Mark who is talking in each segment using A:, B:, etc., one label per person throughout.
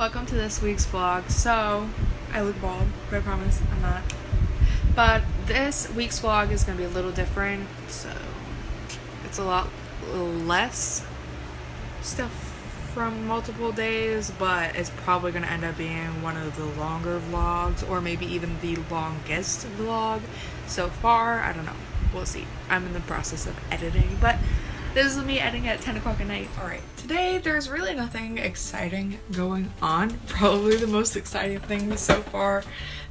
A: Welcome to this week's vlog. So, I look bald, but I promise I'm not. But this week's vlog is going to be a little different, so it's a lot less stuff from multiple days, but it's probably going to end up being one of the longer vlogs, or maybe even the longest vlog so far. I don't know. We'll see. I'm in the process of editing, but this is me editing at 10 o'clock at night. Alright, today there's really nothing exciting going on. Probably the most exciting thing so far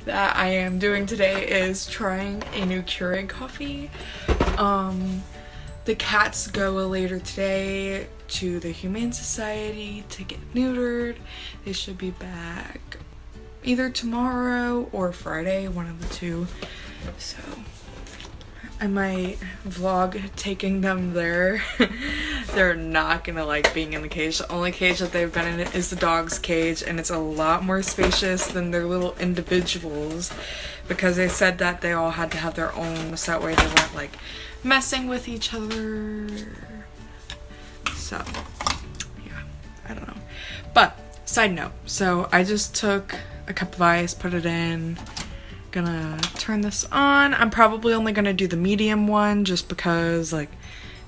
A: that I am doing today is trying a new Keurig coffee. The cats go later today to the Humane Society to get neutered. They should be back either tomorrow or Friday, one of the two. So I might vlog taking them there. They're not gonna like being in the cage. The only cage that they've been in is the dog's cage, and it's a lot more spacious than their little individuals because they said that they all had to have their own so that way they weren't like messing with each other. So yeah, I don't know. But side note, so I just took a cup of ice, put it in. Gonna turn this on. I'm probably only gonna do the medium one just because like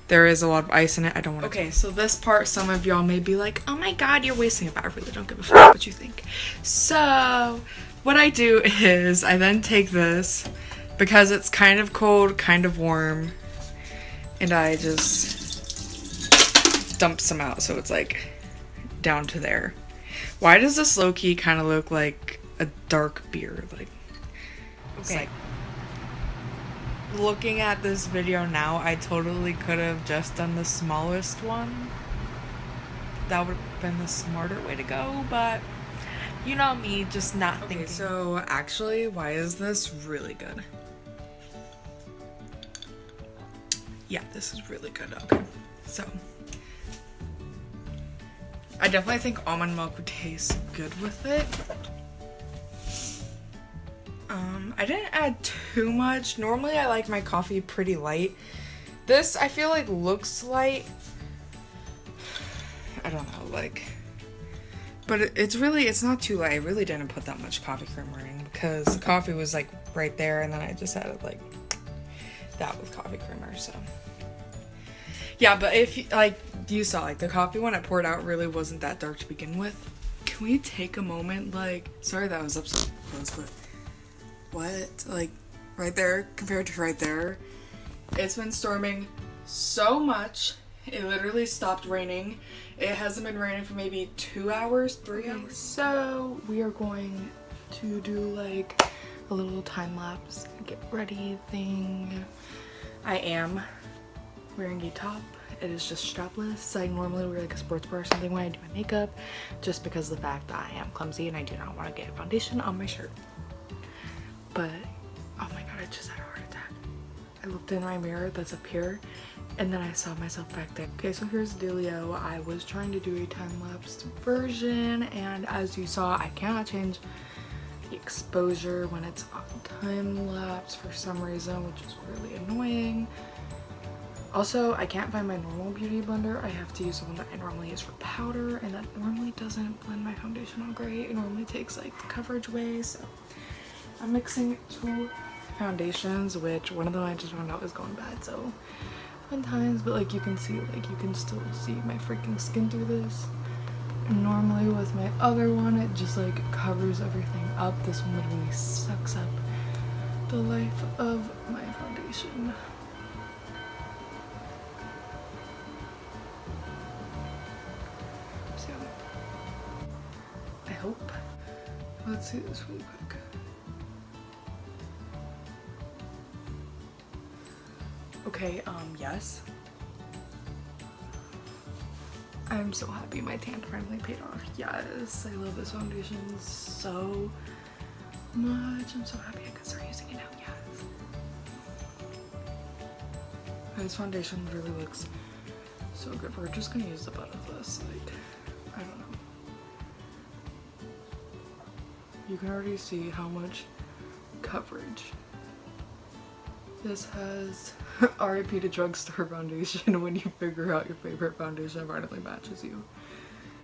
A: there is a lot of ice in it. I don't want to. Okay, so this part, some of y'all may be like, oh my god, you're wasting it, but I really don't give a fuck what you think. So what I do is I then take this because it's kind of cold, kind of warm, and I just dump some out so it's like down to there. Why does this low-key kind of look like a dark beer? Like, okay. Like, looking at this video now, I totally could have just done the smallest one. That would have been the smarter way to go, but you know me, just not thinking. So actually, why is this really good? Yeah, this is really good. Okay, so I definitely think almond milk would taste good with it. I didn't add too much. Normally I like my coffee pretty light. This I feel like looks light. I don't know, like, but it's not too light. I really didn't put that much coffee creamer in because the coffee was like right there, and then I just added like that with coffee creamer. So yeah, but if like you saw, like the coffee when I poured out really wasn't that dark to begin with. Can we take a moment? Like, sorry that was up so close, but what? Like, right there compared to right there, it's been storming so much. It literally stopped raining. It hasn't been raining for maybe 2 hours, 3 hours. So we are going to do like a little time lapse get ready thing. I am wearing a top. It is just strapless. I normally wear like a sports bra or something when I do my makeup, just because of the fact that I am clumsy and I do not want to get foundation on my shirt. But oh my god, I just had a heart attack. I looked in my mirror that's up here, and then I saw myself back there. Okay, so here's the dealio. I was trying to do a time-lapse version, and as you saw, I cannot change the exposure when it's on time-lapse for some reason, which is really annoying. Also, I can't find my normal beauty blender. I have to use the one that I normally use for powder, and that normally doesn't blend my foundation all great. It normally takes like the coverage away, so I'm mixing two foundations, which one of them I just found out is going bad, so fun times. But like you can see, like you can still see my freaking skin through this. And normally with my other one, it just like covers everything up. This one literally sucks up the life of my foundation. So I hope. Let's see this really quick. Okay, yes. I'm so happy my tan finally paid off. Yes, I love this foundation so much. I'm so happy I can start using it now. Yes. This foundation really looks so good. We're just gonna use the butt of this. Like, I don't know. You can already see how much coverage this has. RIP to drugstore foundation when you figure out your favorite foundation finally matches you.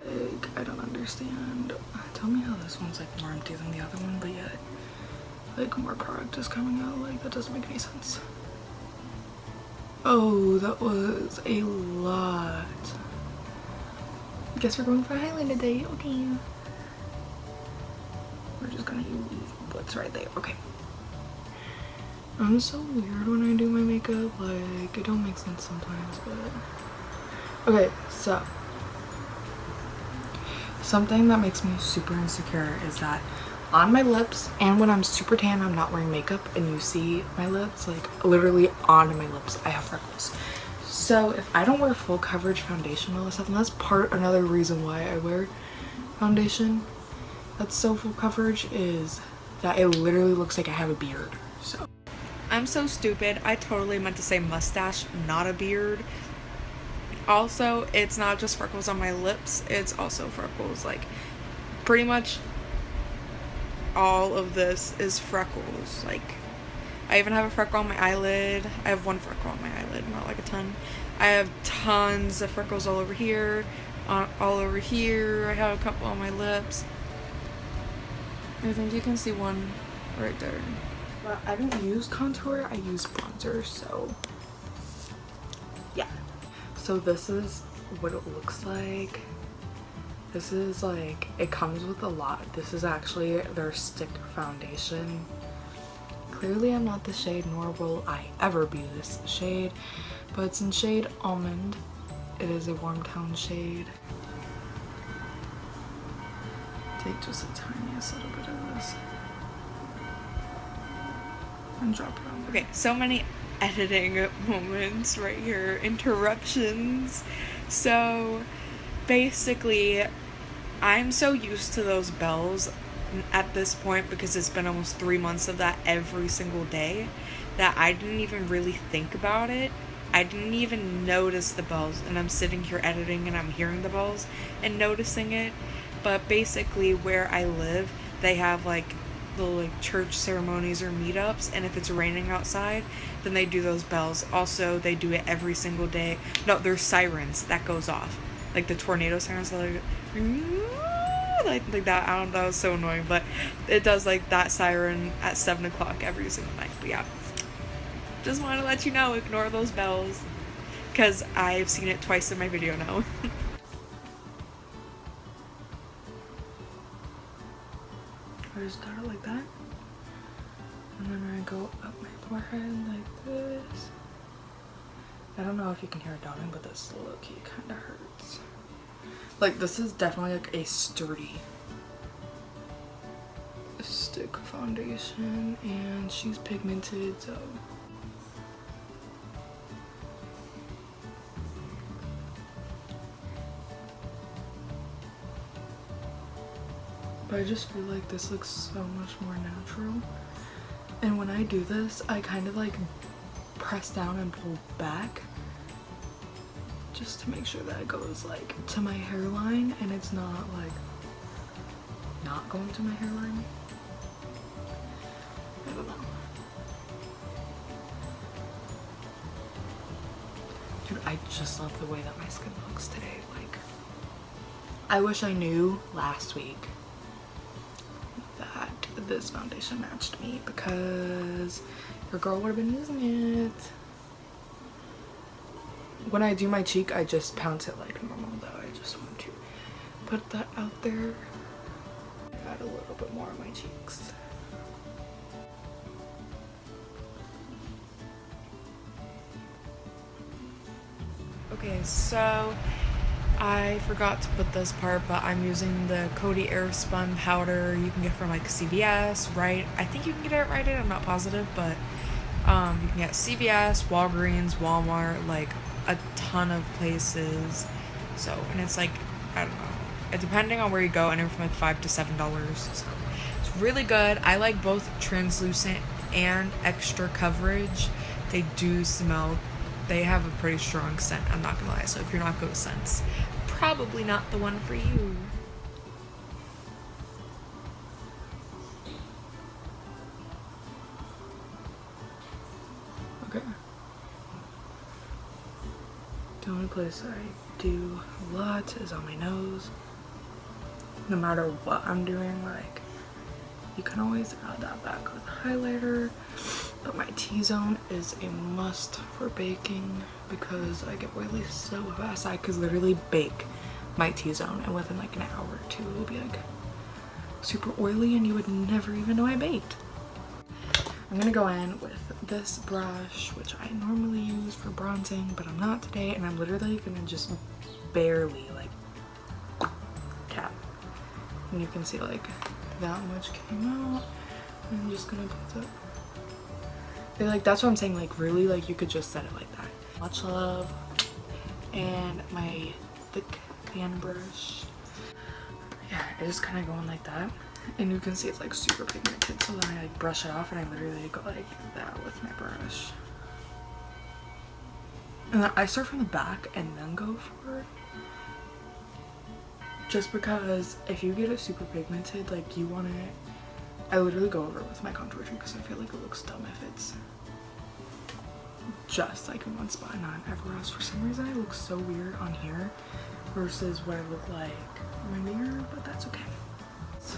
A: Like, I don't understand. Tell me how this one's like more empty than the other one, but yet like more product is coming out. Like, that doesn't make any sense. Oh, that was a lot. Guess we're going for Highland today. Okay. We're just gonna use what's right there. Okay. I'm so weird when I do my makeup. Like, it don't make sense sometimes, but okay. So something that makes me super insecure is that on my lips and when I'm super tan, I'm not wearing makeup, and you see my lips, like literally on my lips, I have freckles. So if I don't wear full coverage foundation all this stuff, and that's another reason why I wear foundation that's so full coverage, is that it literally looks like I have a beard. So I'm so stupid. I totally meant to say mustache, not a beard. Also, it's not just freckles on my lips, it's also freckles, like pretty much all of this is freckles. Like, I even have a freckle on my eyelid. I have one freckle on my eyelid, not like a ton. I have tons of freckles all over here, all over here. I have a couple on my lips. I think you can see one right there. But I don't use contour, I use bronzer, so yeah. So this is what it looks like. This is like, it comes with a lot. This is actually their stick foundation. Clearly I'm not the shade, nor will I ever be this shade, but it's in shade Almond. It is a warm tone shade. Take just the tiniest little bit of this and drop it on. Okay, so many editing moments right here, interruptions. So basically, I'm so used to those bells at this point, because it's been almost 3 months of that every single day, that I didn't even really think about it. I didn't even notice the bells, and I'm sitting here editing and I'm hearing the bells and noticing it. But basically, where I live, they have like little like church ceremonies or meetups, and if it's raining outside, then they do those bells. Also, they do it every single day. No, there's sirens that goes off, like the tornado sirens, like that. I don't know, that was so annoying, but it does like that siren at 7 o'clock every single night. But yeah, just wanted to let you know, ignore those bells, because I've seen it twice in my video now. I just got it like that, and then I go up my forehead like this. I don't know if you can hear it dotting, but this low-key kind of hurts. Like, this is definitely like a sturdy stick foundation, and she's pigmented, so but I just feel like this looks so much more natural. And when I do this, I kind of like press down and pull back just to make sure that it goes like to my hairline, and it's not like not going to my hairline. I don't know. Dude, I just love the way that my skin looks today. Like, I wish I knew last week that this foundation matched me, because your girl would have been using it. When I do my cheek, I just pounce it like normal, though. I just want to put that out there. Add a little bit more on my cheeks. Okay, so I forgot to put this part, but I'm using the Coty Airspun powder you can get from like CVS, right? I think you can get it at Rite Aid, I'm not positive, but you can get CVS, Walgreens, Walmart, like a ton of places. So, and it's like, I don't know, depending on where you go, anywhere from like $5 to $7. So it's really good. I like both translucent and extra coverage. They do smell, they have a pretty strong scent, I'm not gonna lie. So if you're not good with scents, probably not the one for you. Okay. The only place I do a lot is on my nose. no matter what I'm doing. Like, you can always add that back with highlighter. But my T-zone is a must for baking because I get oily so fast. I could literally bake my T-zone and within like an hour or two it will be like super oily and you would never even know I baked. I'm gonna go in with this brush, which I normally use for bronzing, but I'm not today, and I'm literally gonna just barely like tap. And you can see like that much came out. I'm just gonna put it. Like, that's what I'm saying, like really, like you could just set it like that. Much love. And my thick fan brush. Yeah, it is kind of going like that. And you can see it's like super pigmented, so then I like brush it off and I literally go like that with my brush. And then I start from the back and then go forward. Just because if you get it super pigmented, like you want it, I literally go over it with my contour too because I feel like it looks dumb if it's just like in one spot and not everywhere else. For some reason I look so weird on here versus what I look like in my mirror, but that's okay. So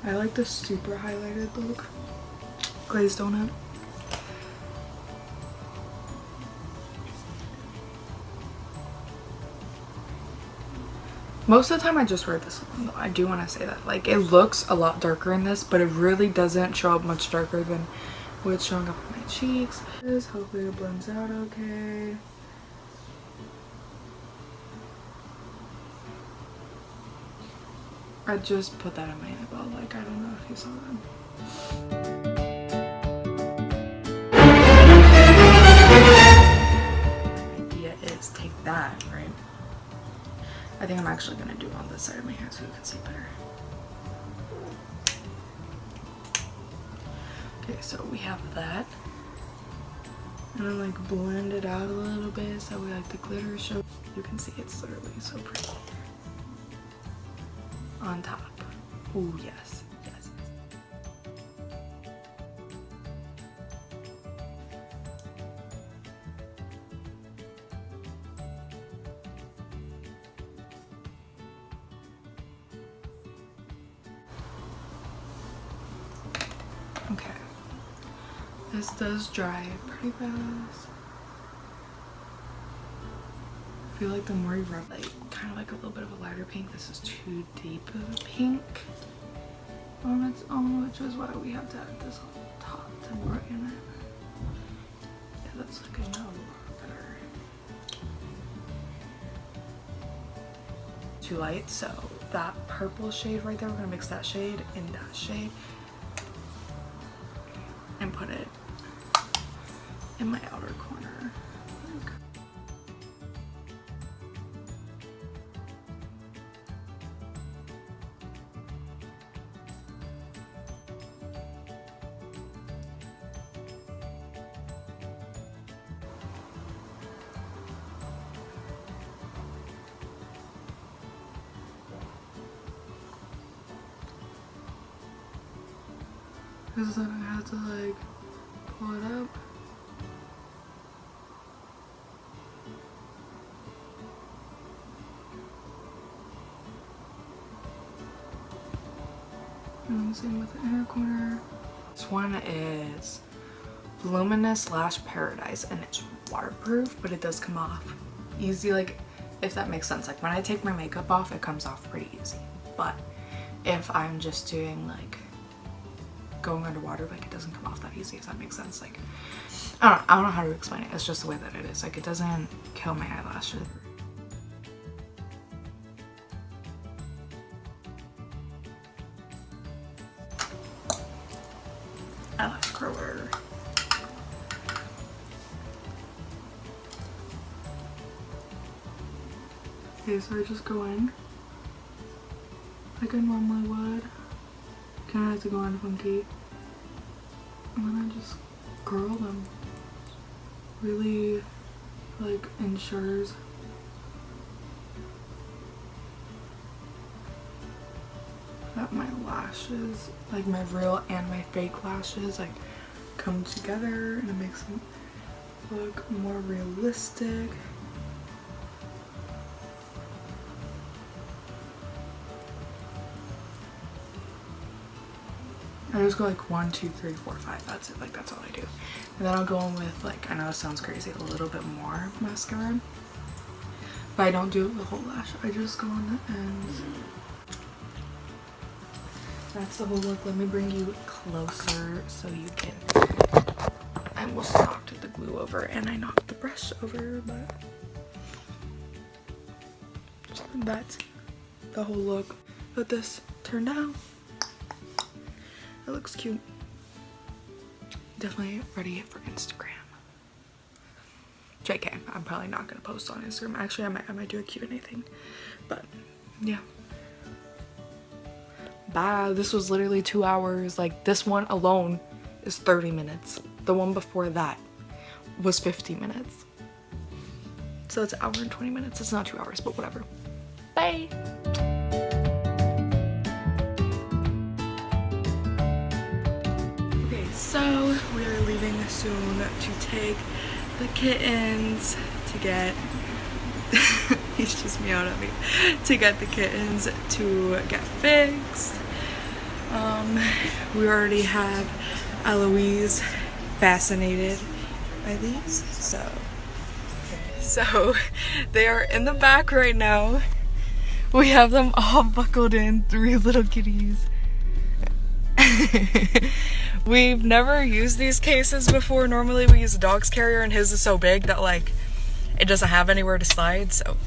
A: I like the super highlighted look, glazed donut. Most of the time I just wear this one though. I do want to say that. Like, it looks a lot darker in this, but it really doesn't show up much darker than what's showing up on my cheeks. Hopefully it blends out okay. I just put that in my eyeball, like I don't know if you saw that. Idea is take that, right? I think I'm actually gonna do it on this side of my hair so you can see better. Okay, so we have that. And then like blend it out a little bit so we like the glitter show. You can see it's literally so pretty. On top. Oh yes, yes. Okay. This does dry pretty fast. I feel like the more you rub, like kind of like a little bit of a lighter pink. This is too deep of a pink on its own, which is why we have to add this on top to brighten it. Yeah, that's like a lot better. Too light, so that purple shade right there, we're gonna mix that shade in that shade and put it in my outer corner. Like, because then I have to like pull it up. And same with the inner corner. This one is Luminous Lash Paradise and it's waterproof, but it does come off easy, like if that makes sense. Like when I take my makeup off, it comes off pretty easy. But if I'm just doing like going underwater, like it doesn't come off that easy, if that makes sense. Like I don't know how to explain it. It's just the way that it is. Like it doesn't kill my eyelashes. Eyelash curler. Okay, so I just go in like I normally would. Kind of have to go in funky. And then I just curl them. Really like ensures that my lashes, like my real and my fake lashes, like come together and it makes them look more realistic. I just go like 1, 2, 3, 4, 5. That's it. Like that's all I do. And then I'll go in with, like, I know it sounds crazy, a little bit more mascara. But I don't do the whole lash. I just go on the ends. That's the whole look. Let me bring you closer so you can. I almost knocked the glue over and I knocked the brush over, but that's the whole look. But this turned out. It looks cute. Definitely ready for Instagram. JK, I'm probably not gonna post on Instagram. Actually, I might do a Q&A thing, but yeah. Bye. This was literally 2 hours. Like, this one alone is 30 minutes. The one before that was 50 minutes. So it's an hour and 20 minutes. It's not 2 hours, but whatever. Bye. Okay, so we are leaving soon to take the kittens to get he's just meowed at me, to get the kittens to get fixed. We already have Eloise fascinated by these, so they are in the back right now. We have them all buckled in, 3 little kitties. We've never used these cases before. Normally we use a dog's carrier and his is so big that like it doesn't have anywhere to slide, so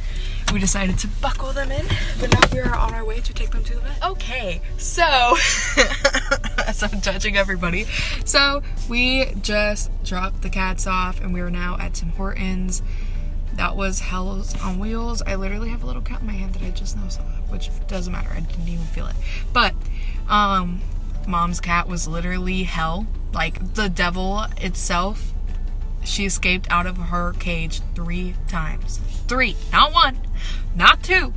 A: we decided to buckle them in. But now we are on our way to take them to the vet. Okay, so as I'm judging everybody, so we just dropped the cats off and we are now at Tim Hortons. That was Hell's on Wheels. I literally have a little cat in my hand that I just now saw, which doesn't matter, I didn't even feel it. But Mom's cat was literally hell. Like, the devil itself. She escaped out of her cage 3 times. 3, not 1, not 2,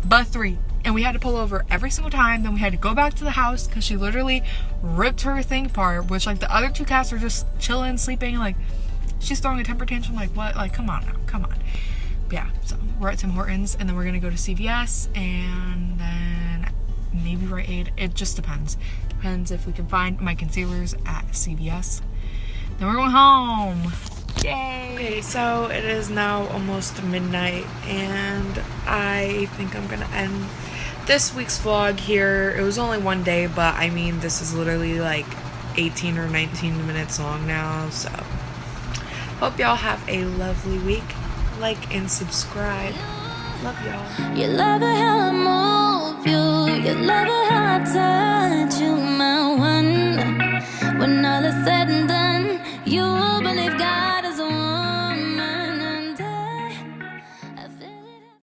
A: but 3. And we had to pull over every single time. Then we had to go back to the house because she literally ripped her thing apart, which, like, the other 2 cats were just chilling, sleeping. Like, she's throwing a temper tantrum. Like, what? Like, come on now, come on. But yeah, so we're at Tim Hortons and then we're gonna go to CVS and then maybe Rite Aid. It just depends. Depends if we can find my concealers at CVS. Then we're going home. Yay! Okay, so it is now almost midnight and I think I'm gonna end this week's vlog here. It was only 1 day, but I mean, this is literally like 18 or 19 minutes long now, so hope y'all have a lovely week. Like and subscribe. Love y'all.
B: You love it how I move you. You love it how I touch you, my one. When all is said and done, you